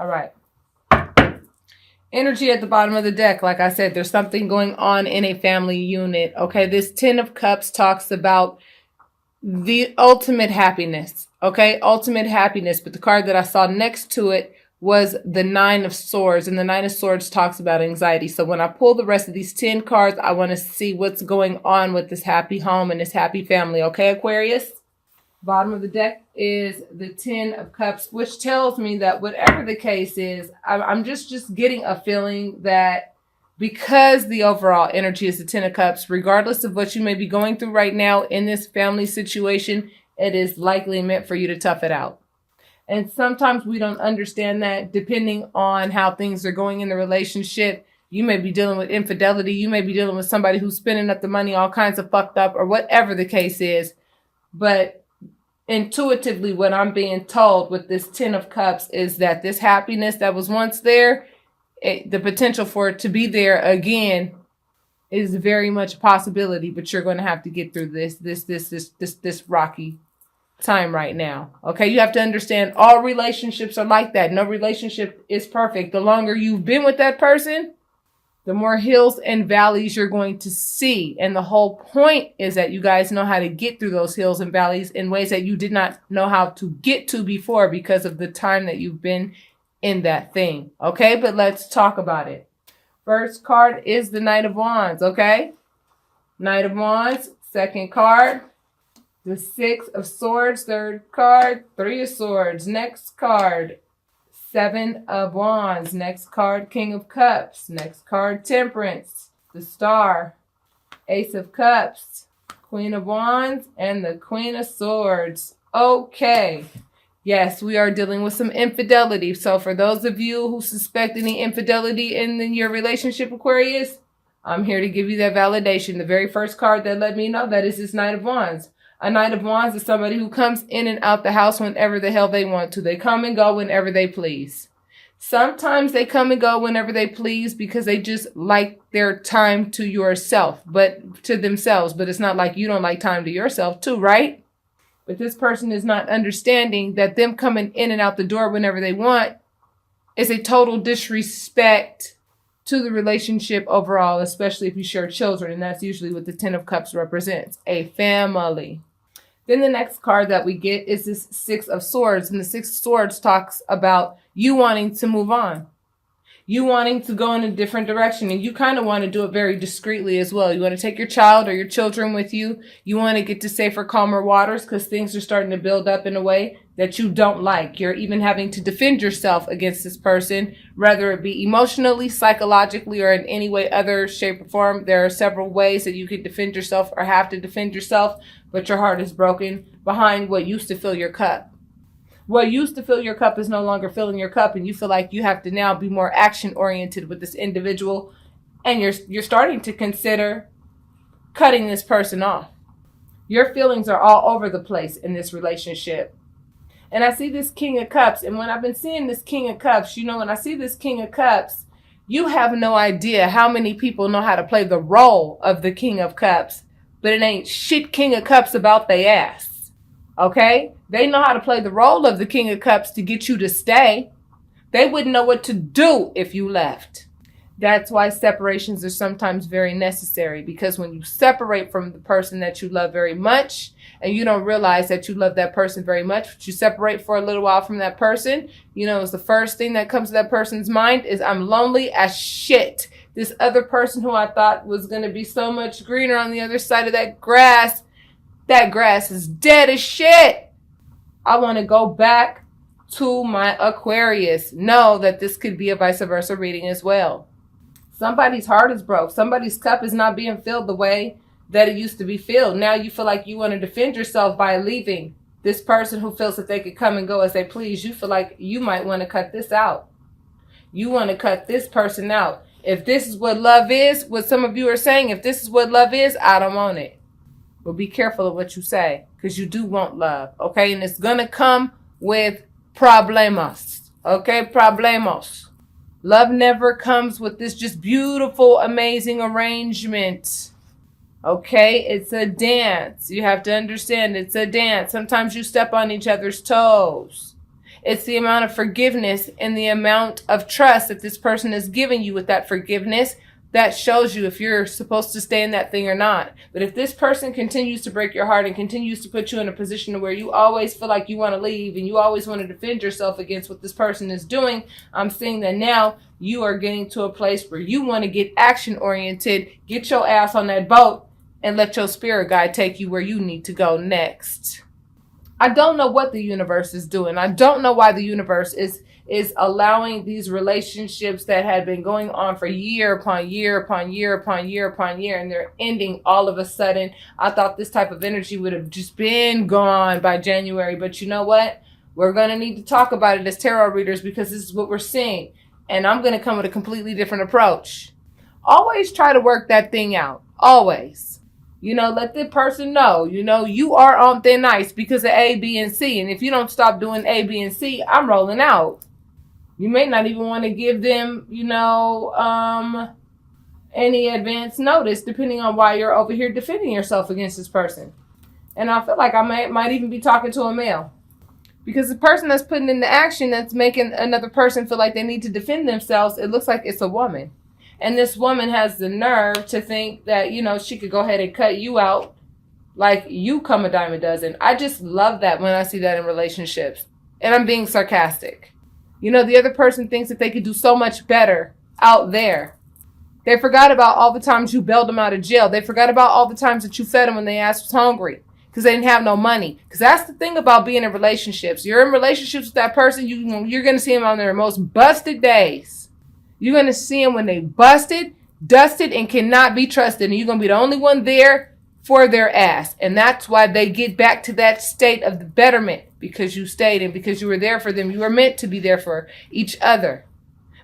All right. Energy at the bottom of the deck. Like I said, there's something going on in a family unit. Okay, this 10 of Cups talks about the ultimate happiness. Okay, ultimate happiness. But the card that I saw next to it was the 9 of Swords. And the 9 of Swords talks about anxiety. So when I pull the rest of these 10 cards, I want to see what's going on with this happy home and this happy family. Okay, Aquarius? Bottom of the deck is the 10 of Cups, which tells me that whatever the case is, I'm just getting a feeling that because the overall energy is the 10 of Cups, regardless of what you may be going through right now in this family situation, it is likely meant for you to tough it out. And sometimes we don't understand that depending on how things are going in the relationship. You may be dealing with infidelity. You may be dealing with somebody who's spending up the money all kinds of fucked up or whatever the case is. But intuitively, what I'm being told with this 10 of Cups is that this happiness that was once there, the potential for it to be there again is very much a possibility, but you're going to have to get through this rocky time right now. Okay, you have to understand all relationships are like that. No relationship is perfect. The longer you've been with that person, the more hills and valleys you're going to see. And the whole point is that you guys know how to get through those hills and valleys in ways that you did not know how to get to before because of the time that you've been in that thing. Okay, but let's talk about it. First card is the Knight of Wands, okay? Knight of Wands, second card. The 6 of Swords, third card. 3 of Swords, next card. 7 of Wands. Next card, King of Cups. Next card, Temperance. The Star. Ace of Cups. Queen of Wands. And the Queen of Swords. Okay. Yes, we are dealing with some infidelity. So for those of you who suspect any infidelity in your relationship, Aquarius, I'm here to give you that validation. The very first card that let me know that is this Knight of Wands. A Knight of Wands is somebody who comes in and out the house whenever the hell they want to. They come and go whenever they please. Sometimes they come and go whenever they please because they just like their time to themselves. But it's not like you don't like time to yourself too, right? But this person is not understanding that them coming in and out the door whenever they want is a total disrespect to the relationship overall, especially if you share children. And that's usually what the 10 of Cups represents, a family. Then the next card that we get is this 6 of Swords. And the 6 of Swords talks about you wanting to move on. You wanting to go in a different direction. And you kind of want to do it very discreetly as well. You want to take your child or your children with you. You want to get to safer, calmer waters because things are starting to build up in a way that you don't like. You're even having to defend yourself against this person, whether it be emotionally, psychologically, or in any way, other shape or form. There are several ways that you can defend yourself or have to defend yourself, but your heart is broken behind what used to fill your cup. What used to fill your cup is no longer filling your cup, and you feel like you have to now be more action-oriented with this individual, and you're starting to consider cutting this person off. Your feelings are all over the place in this relationship. And I see this King of Cups, and when I've been seeing this King of Cups, when I see this King of Cups, you have no idea how many people know how to play the role of the King of Cups, but it ain't shit King of Cups about they ass. Okay? They know how to play the role of the King of Cups to get you to stay. They wouldn't know what to do if you left. That's why separations are sometimes very necessary, because when you separate from the person that you love very much and you don't realize that you love that person very much, but you separate for a little while from that person, it's the first thing that comes to that person's mind is, I'm lonely as shit. This other person who I thought was going to be so much greener on the other side of that grass is dead as shit. I want to go back to my Aquarius. Know that this could be a vice versa reading as well. Somebody's heart is broke. Somebody's cup is not being filled the way that it used to be filled. Now you feel like you want to defend yourself by leaving this person who feels that they could come and go as they please. You feel like you might want to cut this out. You want to cut this person out. If this is what love is, what some of you are saying, if this is what love is, I don't want it. But be careful of what you say, because you do want love, okay? And it's going to come with problemos, okay? Problemos. Love never comes with this just beautiful, amazing arrangement, okay? It's a dance. You have to understand it's a dance. Sometimes you step on each other's toes. It's the amount of forgiveness and the amount of trust that this person is giving you with that forgiveness that shows you if you're supposed to stay in that thing or not. But if this person continues to break your heart and continues to put you in a position where you always feel like you want to leave and you always want to defend yourself against what this person is doing, I'm seeing that now you are getting to a place where you want to get action oriented, get your ass on that boat, and let your spirit guide take you where you need to go next. I don't know what the universe is doing. I don't know why the universe is allowing these relationships that had been going on for year upon year upon year upon year upon year, and they're ending all of a sudden. I thought this type of energy would have just been gone by January, but you know what? We're going to need to talk about it as tarot readers because this is what we're seeing, and I'm going to come with a completely different approach. Always try to work that thing out. Always. Let the person know, you are on thin ice because of A, B, and C. And if you don't stop doing A, B, and C, I'm rolling out. You may not even want to give them, any advance notice, depending on why you're over here defending yourself against this person. And I feel like I might even be talking to a male. Because the person that's putting into action that's making another person feel like they need to defend themselves, it looks like it's a woman. And this woman has the nerve to think that, she could go ahead and cut you out like you come a dime a dozen. I just love that when I see that in relationships. And I'm being sarcastic. The other person thinks that they could do so much better out there. They forgot about all the times you bailed them out of jail. They forgot about all the times that you fed them when they asked was hungry because they didn't have no money. Because that's the thing about being in relationships. You're in relationships with that person, you're going to see them on their most busted days. You're going to see them when they busted, dusted, and cannot be trusted. And you're going to be the only one there for their ass. And that's why they get back to that state of the betterment. Because you stayed and because you were there for them. You were meant to be there for each other.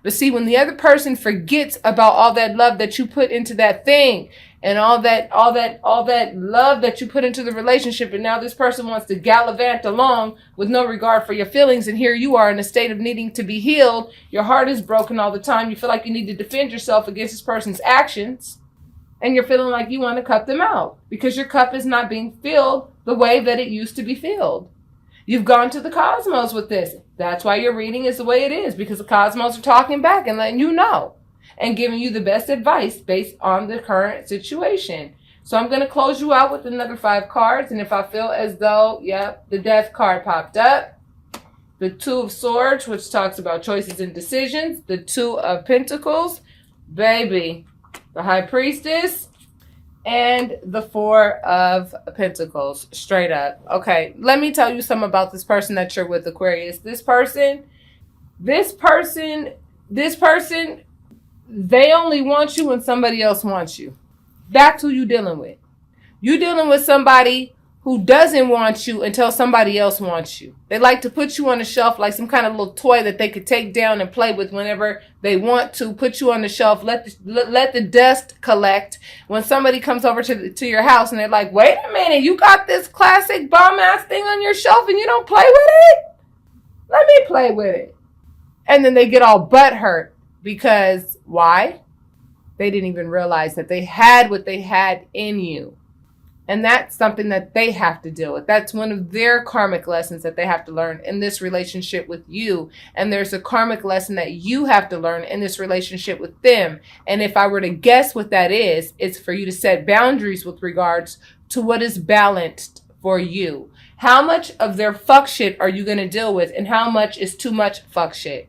But see, when the other person forgets about all that love that you put into that thing and all that love that you put into the relationship, and now this person wants to gallivant along with no regard for your feelings, and here you are in a state of needing to be healed. Your heart is broken all the time. You feel like you need to defend yourself against this person's actions, and you're feeling like you want to cut them out because your cup is not being filled the way that it used to be filled. You've gone to the cosmos with this. That's why your reading is the way it is, because the cosmos are talking back and letting you know and giving you the best advice based on the current situation. So I'm going to close you out with another 5 cards. And if I feel as though, the Death card popped up. The 2 of Swords, which talks about choices and decisions. The 2 of Pentacles. Baby. The High Priestess. And the 4 of Pentacles. Straight up. Okay, let me tell you something about this person that you're with, Aquarius. This person, they only want you when somebody else wants you. That's who you're dealing with. You're dealing with somebody who doesn't want you until somebody else wants you. They like to put you on the shelf like some kind of little toy that they could take down and play with whenever they want to. Put you on the shelf, let the dust collect. When somebody comes over to your house and they're like, wait a minute, you got this classic bomb-ass thing on your shelf and you don't play with it? Let me play with it. And then they get all butthurt because why? They didn't even realize that they had what they had in you. And that's something that they have to deal with. That's one of their karmic lessons that they have to learn in this relationship with you. And there's a karmic lesson that you have to learn in this relationship with them. And if I were to guess what that is, it's for you to set boundaries with regards to what is balanced for you. How much of their fuck shit are you going to deal with? And how much is too much fuck shit?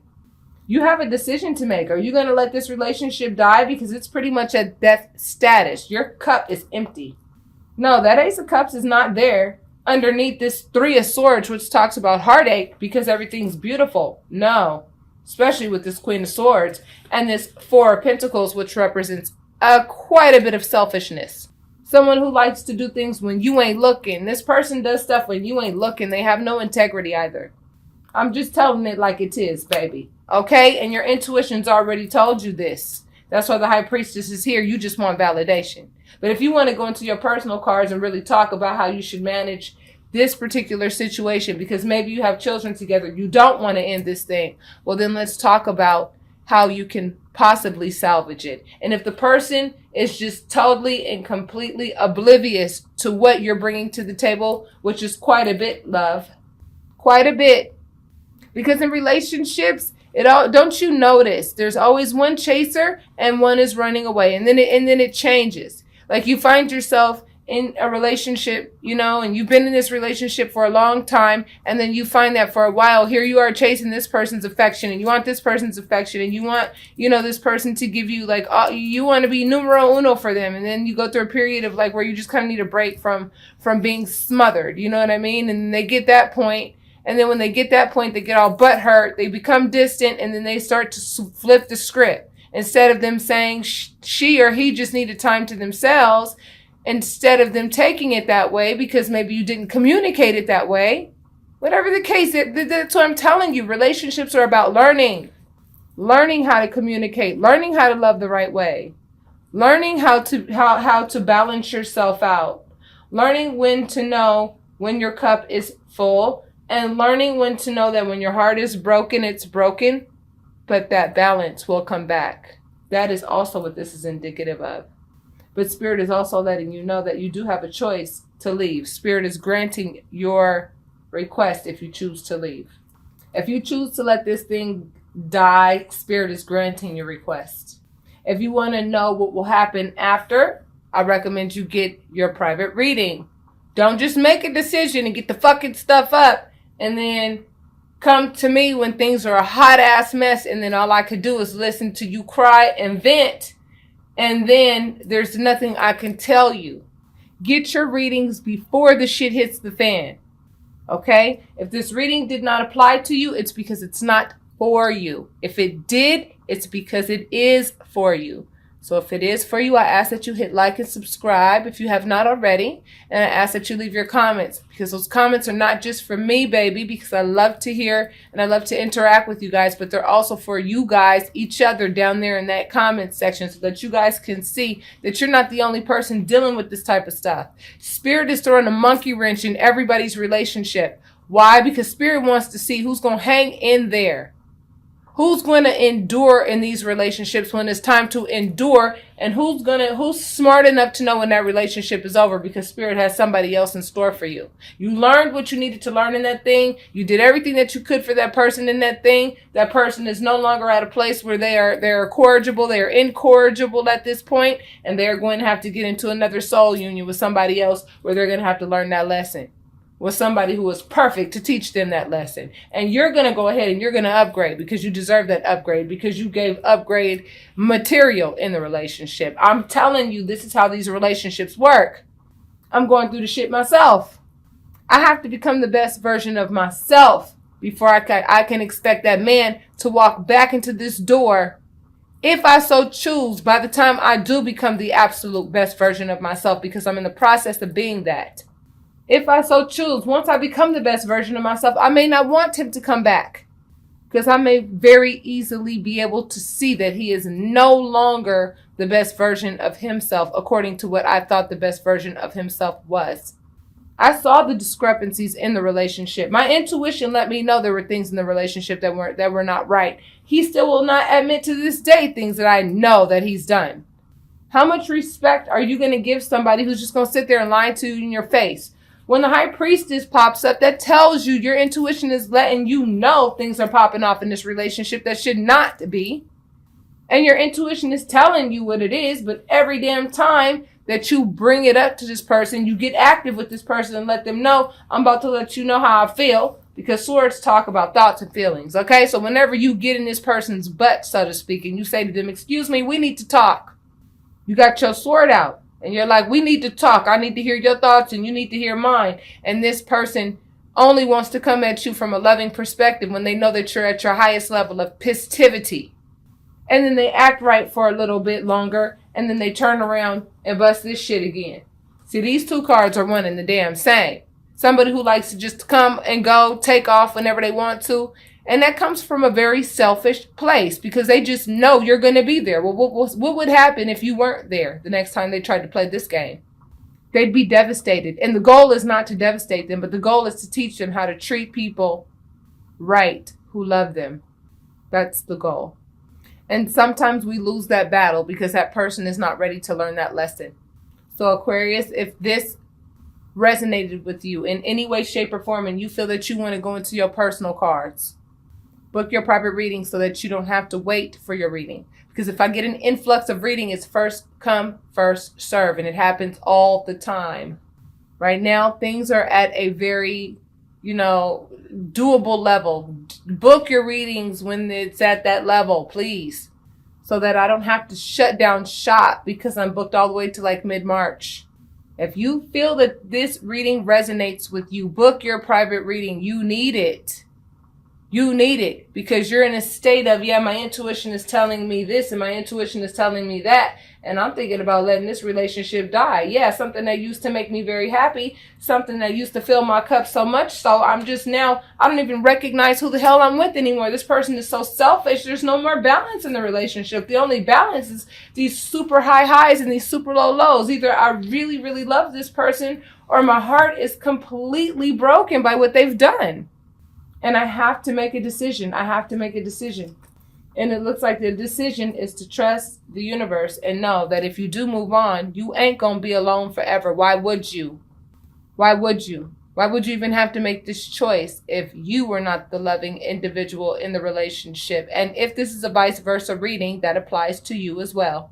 You have a decision to make. Are you going to let this relationship die? Because it's pretty much at death status. Your cup is empty. No, that Ace of Cups is not there underneath this 3 of Swords, which talks about heartache because everything's beautiful. No, especially with this Queen of Swords and this 4 of Pentacles, which represents quite a bit of selfishness. Someone who likes to do things when you ain't looking. This person does stuff when you ain't looking. They have no integrity either. I'm just telling it like it is, baby. Okay? And your intuition's already told you this. That's why the High Priestess is here. You just want validation. But if you want to go into your personal cards and really talk about how you should manage this particular situation, because maybe you have children together, you don't want to end this thing, well, then let's talk about how you can possibly salvage it. And if the person is just totally and completely oblivious to what you're bringing to the table, which is quite a bit, love, quite a bit, Because in relationships, don't you notice there's always one chaser and one is running away, and then it changes. Like you find yourself in a relationship, and you've been in this relationship for a long time, and then you find that for a while, here you are chasing this person's affection, and you want this person's affection, and you want, this person to give you, like, you want to be numero uno for them, and then you go through a period of, like, where you just kind of need a break from being smothered, you know what I mean? And they get that point, and then when they get that point, they get all butthurt, they become distant, and then they start to flip the script. Instead of them saying she or he just needed time to themselves, instead of them taking it that way because maybe you didn't communicate it that way. Whatever the case, that's what I'm telling you. Relationships are about learning how to communicate, learning how to love the right way, learning how to balance yourself out, learning when to know when your cup is full, and learning when to know that when your heart is broken, it's broken, but that balance will come back. That is also what this is indicative of. But Spirit is also letting you know that you do have a choice to leave. Spirit is granting your request if you choose to leave. If you choose to let this thing die, Spirit is granting your request. If you want to know what will happen after, I recommend you get your private reading. Don't just make a decision and get the fucking stuff up and then come to me when things are a hot ass mess, and then all I could do is listen to you cry and vent. And then there's nothing I can tell you. Get your readings before the shit hits the fan. Okay? If this reading did not apply to you, it's because it's not for you. If it did, it's because it is for you. So if it is for you, I ask that you hit like and subscribe if you have not already. And I ask that you leave your comments, because those comments are not just for me, baby, because I love to hear and I love to interact with you guys, but they're also for you guys, each other down there in that comment section, so that you guys can see that you're not the only person dealing with this type of stuff. Spirit is throwing a monkey wrench in everybody's relationship. Why? Because Spirit wants to see who's going to hang in there. Who's going to endure in these relationships when it's time to endure, and who's smart enough to know when that relationship is over, because Spirit has somebody else in store for you. You learned what you needed to learn in that thing. You did everything that you could for that person in that thing. That person is no longer at a place where they're corrigible. They are incorrigible at this point, and they're going to have to get into another soul union with somebody else where they're going to have to learn that lesson with somebody who is perfect to teach them that lesson. And you're going to go ahead and you're going to upgrade, because you deserve that upgrade, because you gave upgrade material in the relationship. I'm telling you, this is how these relationships work. I'm going through the shit myself. I have to become the best version of myself before I can expect that man to walk back into this door, if I so choose, by the time I do become the absolute best version of myself, because I'm in the process of being that. If I so choose, once I become the best version of myself, I may not want him to come back, because I may very easily be able to see that he is no longer the best version of himself, according to what I thought the best version of himself was. I saw the discrepancies in the relationship. My intuition let me know there were things in the relationship that were not right. He still will not admit to this day things that I know that he's done. How much respect are you going to give somebody who's just going to sit there and lie to you in your face? When the high priestess pops up, that tells you your intuition is letting you know things are popping off in this relationship that should not be. And your intuition is telling you what it is, but every damn time that you bring it up to this person, you get active with this person and let them know, I'm about to let you know how I feel, because swords talk about thoughts and feelings, okay? So whenever you get in this person's butt, so to speak, and you say to them, excuse me, we need to talk. You got your sword out. And you're like, we need to talk. I need to hear your thoughts and you need to hear mine. And this person only wants to come at you from a loving perspective when they know that you're at your highest level of pistivity. And then they act right for a little bit longer, and then they turn around and bust this shit again. See, these two cards are one and the damn same. Somebody who likes to just come and go, take off whenever they want to. And that comes from a very selfish place, because they just know you're going to be there. Well, what would happen if you weren't there the next time they tried to play this game? They'd be devastated. And the goal is not to devastate them, but the goal is to teach them how to treat people right who love them. That's the goal. And sometimes we lose that battle because that person is not ready to learn that lesson. So Aquarius, if this resonated with you in any way, shape, or form, and you feel that you want to go into your personal cards, Book your private reading so that you don't have to wait for your reading. Because if I get an influx of reading, it's first come, first serve. And it happens all the time. Right now, things are at a very, doable level. Book your readings when it's at that level, please. So that I don't have to shut down shop because I'm booked all the way to like mid-March. If you feel that this reading resonates with you, book your private reading. You need it. You need it because you're in a state of, my intuition is telling me this and my intuition is telling me that. And I'm thinking about letting this relationship die. Yeah, something that used to make me very happy. Something that used to fill my cup so much. So I'm just now, I don't even recognize who the hell I'm with anymore. This person is so selfish. There's no more balance in the relationship. The only balance is these super high highs and these super low lows. Either I really, really love this person or my heart is completely broken by what they've done. And I have to make a decision. And it looks like the decision is to trust the universe and know that if you do move on, you ain't going to be alone forever. Why would you? Why would you even have to make this choice if you were not the loving individual in the relationship? And if this is a vice versa reading, that applies to you as well.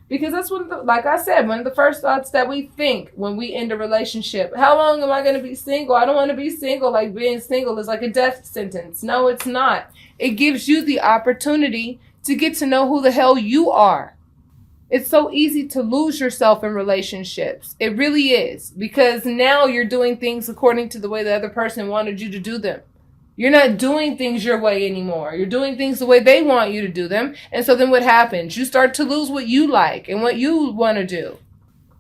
Because that's like I said, one of the first thoughts that we think when we end a relationship. How long am I going to be single? I don't want to be single. Like being single is like a death sentence. No, it's not. It gives you the opportunity to get to know who the hell you are. It's so easy to lose yourself in relationships. It really is. Because now you're doing things according to the way the other person wanted you to do them. You're not doing things your way anymore. You're doing things the way they want you to do them. And so then what happens? You start to lose what you like and what you want to do.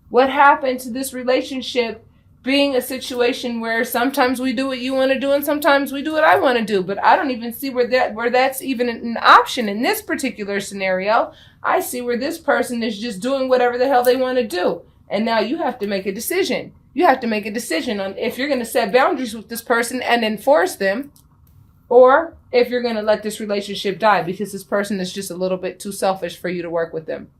What happened to this relationship being a situation where sometimes we do what you want to do and sometimes we do what I want to do? But I don't even see where that's even an option in this particular scenario. I see where this person is just doing whatever the hell they want to do. And now you have to make a decision. You have to make a decision on if you're going to set boundaries with this person and enforce them, or if you're going to let this relationship die because this person is just a little bit too selfish for you to work with them.